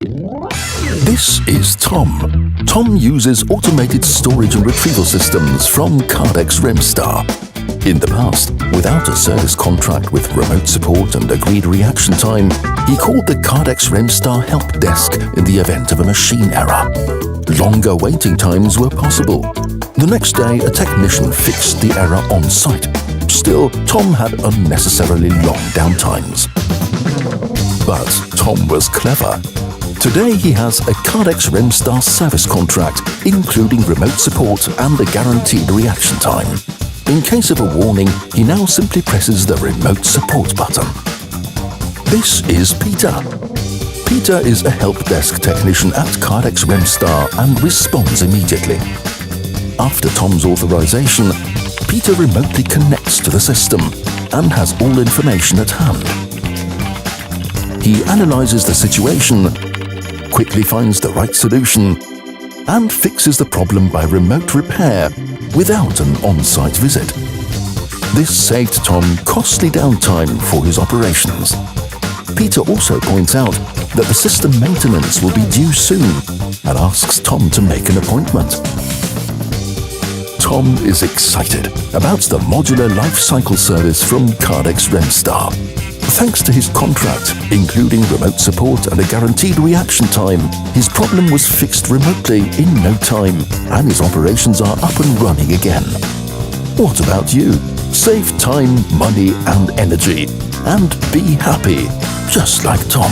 This is Tom. Tom uses automated storage and retrieval systems from Kardex Remstar. In the past, without a service contract with remote support and agreed reaction time, he called the Kardex Remstar help desk in the event of a machine error. Longer waiting times were possible. The next day, a technician fixed the error on site. Still, Tom had unnecessarily long downtimes. But Tom was clever. Today he has a Kardex Remstar service contract, including remote support and a guaranteed reaction time. In case of a warning, he now simply presses the remote support button. This is Peter. Peter is a help desk technician at Kardex Remstar and responds immediately. After Tom's authorization, Peter remotely connects to the system and has all information at hand. He analyzes the situation, quickly finds the right solution, and fixes the problem by remote repair without an on-site visit. This saved Tom costly downtime for his operations. Peter also points out that the system maintenance will be due soon and asks Tom to make an appointment. Tom is excited about the modular lifecycle service from Kardex Remstar. Thanks to his contract, including remote support and a guaranteed reaction time, his problem was fixed remotely in no time, and his operations are up and running again. What about you? Save time, money, and energy, and be happy, just like Tom.